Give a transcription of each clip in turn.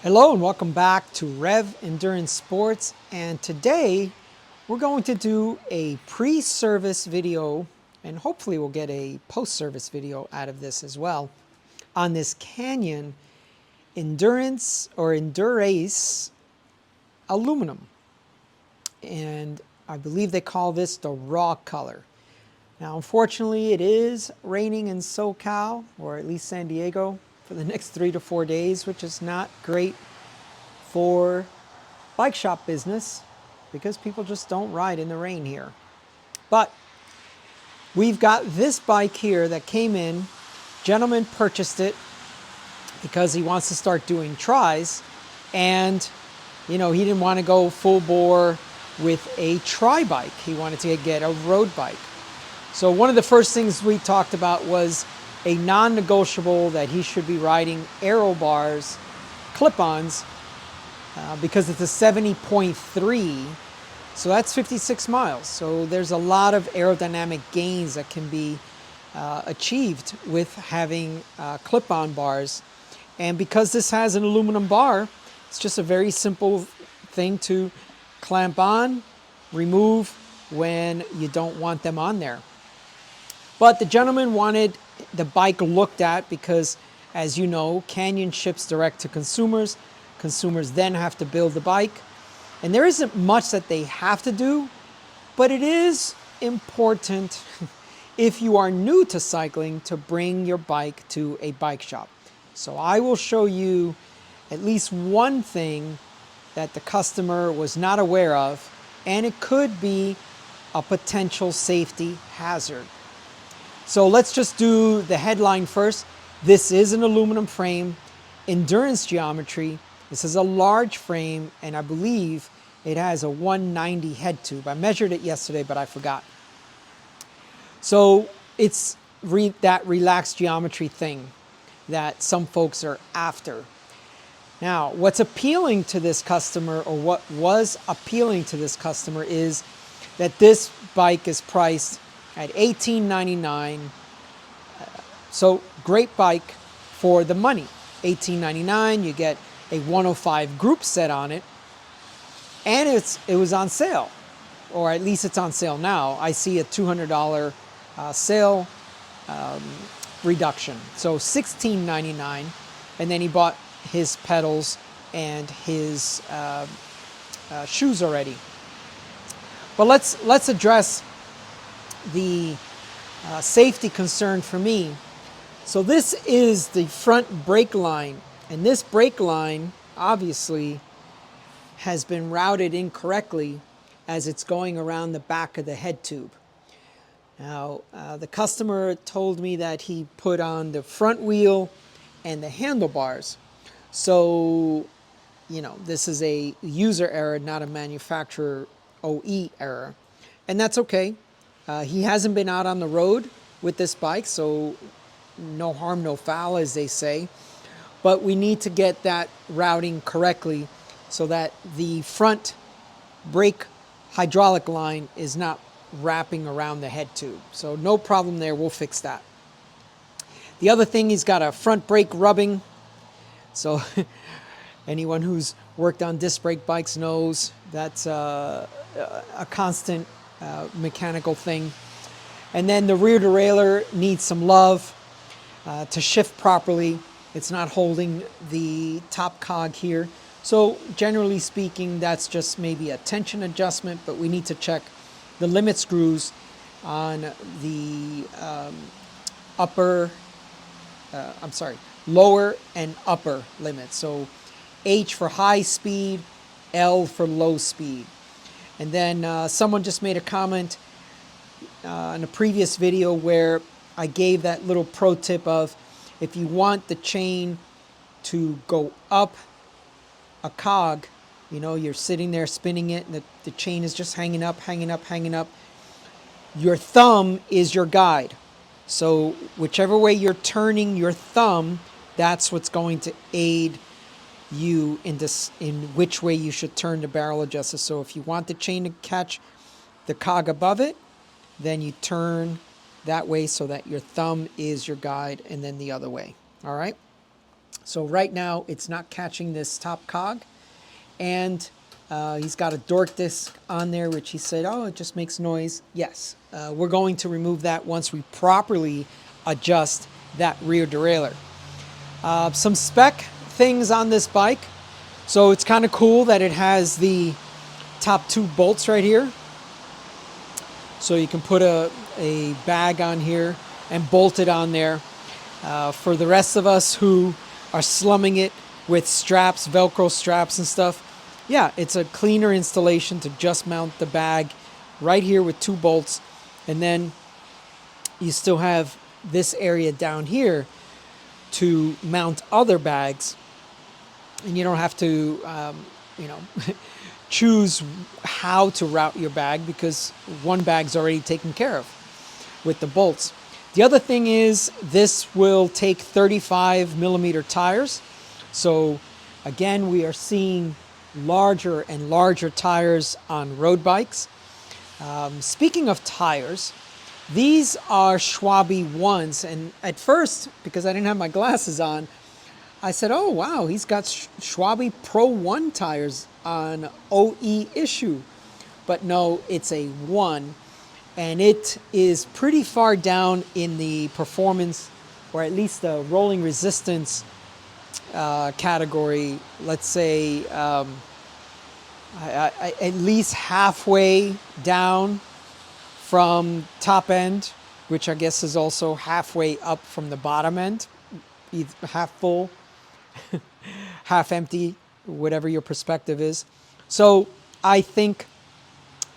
Hello and welcome back to Rev Endurance Sports, and today we're going to do a pre-service video, and hopefully we'll get a post-service video out of this as well, on this Canyon Endurance or Endurace aluminum. And I believe they call this the raw color. Now unfortunately it is raining in SoCal, or at least San Diego, for the next 3 to 4 days, which is not great for bike shop business because people just don't ride in the rain here. But we've got this bike here that came in. Gentleman purchased it because he wants to start doing tries, and he didn't want to go full bore with a tri bike. He wanted to get a road bike. So one of the first things we talked about was a non-negotiable that he should be riding aero bars, clip-ons, because it's a 70.3, so that's 56 miles. So there's a lot of aerodynamic gains that can be achieved with having clip-on bars. And because this has an aluminum bar, it's just a very simple thing to clamp on, remove when you don't want them on there. But the gentleman wanted the bike looked at because, as you know, Canyon ships direct to consumers. Consumers then have to build the bike. And there isn't much that they have to do, but it is important if you are new to cycling to bring your bike to a bike shop. So I will show you at least one thing that the customer was not aware of, and it could be a potential safety hazard. So let's just do the headline first. This is an aluminum frame, endurance geometry. This is a large frame, and I believe it has a 190 head tube. I measured it yesterday, but I forgot. So it's that relaxed geometry thing that some folks are after. Now, what's appealing to this customer, or what was appealing to this customer, is that this bike is priced at $18.99. So great bike for the money. $18.99, you get a 105 group set on it, and it was on sale, or at least it's on sale now. I see a $200 sale reduction. So $16.99, and then he bought his pedals and his shoes already. But let's address the safety concern for me. So this is the front brake line, and this brake line obviously has been routed incorrectly as it's going around the back of the head tube. Now the customer told me that he put on the front wheel and the handlebars. So this is a user error, not a manufacturer OE error, and that's okay. He hasn't been out on the road with this bike, so no harm, no foul, as they say. But we need to get that routing correctly so that the front brake hydraulic line is not wrapping around the head tube. So no problem there, we'll fix that. The other thing, he's got a front brake rubbing. So anyone who's worked on disc brake bikes knows that's a constant mechanical thing. And then the rear derailleur needs some love to shift properly. It's not holding the top cog here. So generally speaking, that's just maybe a tension adjustment, but we need to check the limit screws on the lower and upper limits. So H for high speed, L for low speed. And then someone just made a comment in a previous video where I gave that little pro tip of, if you want the chain to go up a cog, you're sitting there spinning it and the chain is just hanging up. Your thumb is your guide. So whichever way you're turning your thumb, that's what's going to aid you in which way you should turn the barrel adjuster. So if you want the chain to catch the cog above it, then you turn that way so that your thumb is your guide, and then the other way. All right. So right now it's not catching this top cog, and he's got a dork disc on there, which he said, oh, it just makes noise. Yes, we're going to remove that once we properly adjust that rear derailleur. Some spec things on this bike. So it's kind of cool that it has the top 2 bolts right here. So you can put a bag on here and bolt it on there. For the rest of us who are slumming it with straps, Velcro straps and stuff, yeah, it's a cleaner installation to just mount the bag right here with 2 bolts. And then you still have this area down here to mount other bags. And you don't have to, choose how to route your bag, because one bag's already taken care of with the bolts. The other thing is this will take 35 millimeter tires. So again, we are seeing larger and larger tires on road bikes. Speaking of tires, these are Schwabe 1s. And at first, because I didn't have my glasses on, I said, oh, wow, he's got Schwabe Pro 1 tires on OE issue. But no, it's a 1. And it is pretty far down in the performance, or at least the rolling resistance category. Let's say at least halfway down from top end, which I guess is also halfway up from the bottom end, half full, half empty, whatever your perspective is. So I think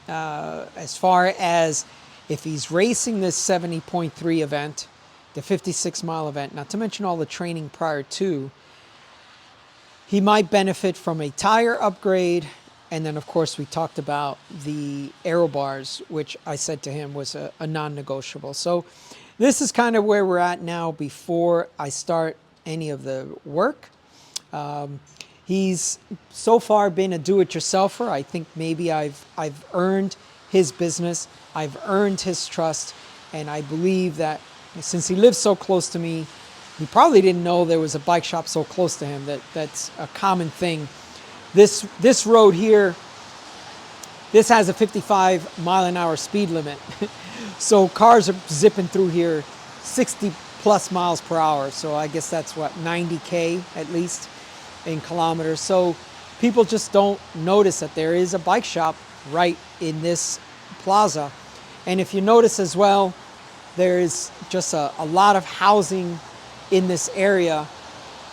as far as if he's racing this 70.3 event, the 56-mile event, not to mention all the training prior to, he might benefit from a tire upgrade. And then, of course, we talked about the aero bars, which I said to him was a non-negotiable. So this is kind of where we're at now before I start any of the work. He's so far been a do-it-yourselfer. I think maybe I've earned his business. I've earned his trust. And I believe that since he lives so close to me, he probably didn't know there was a bike shop so close to him. That's a common thing. This road here, this has a 55-mile-an-hour speed limit. So cars are zipping through here 60 plus miles per hour. So I guess that's what, 90K at least in kilometers. So people just don't notice that there is a bike shop right in this plaza. And if you notice as well, there is just a lot of housing in this area.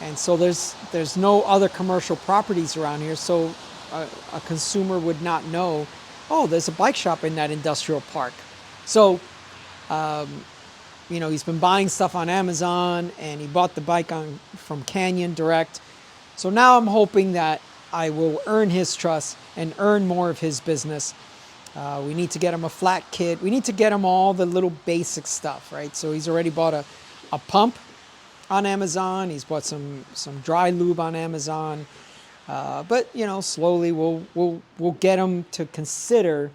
And so there's no other commercial properties around here. So a consumer would not know, oh, there's a bike shop in that industrial park. So, he's been buying stuff on Amazon, and he bought the bike from Canyon direct. So now I'm hoping that I will earn his trust and earn more of his business. We need to get him a flat kit. We need to get him all the little basic stuff, right? So he's already bought a pump on Amazon. He's bought some dry lube on Amazon. But slowly we'll get him to consider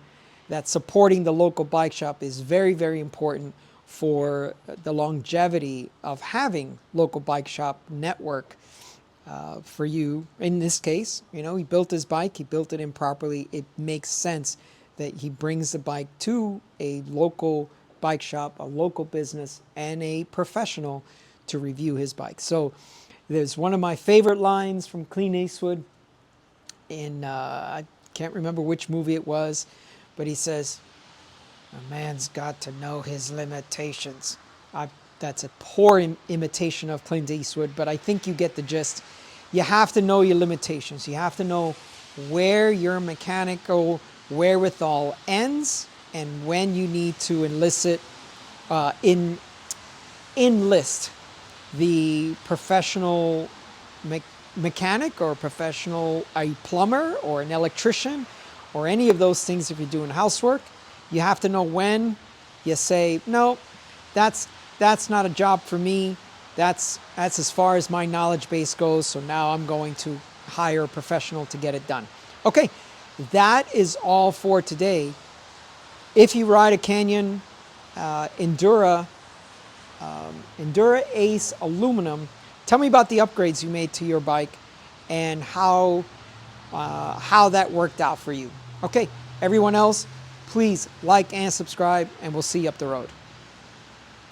that supporting the local bike shop is very, very important for the longevity of having local bike shop network. For you, in this case, he built his bike, he built it improperly. It makes sense that he brings the bike to a local bike shop, a local business, and a professional to review his bike. So there's one of my favorite lines from Clint Eastwood in, I can't remember which movie it was, but he says, a man's got to know his limitations. That's a poor imitation of Clint Eastwood, but I think you get the gist. You have to know your limitations. You have to know where your mechanical wherewithal ends and when you need to enlist the professional mechanic or professional, a plumber or an electrician or any of those things. If you're doing housework, you have to know when you say, no, that's not a job for me. That's as far as my knowledge base goes. So now I'm going to hire a professional to get it done. Okay, that is all for today. If you ride a Canyon Endura Ace aluminum, Tell me about the upgrades you made to your bike and how that worked out for you. Okay, everyone else, please like and subscribe, and we'll see you up the road.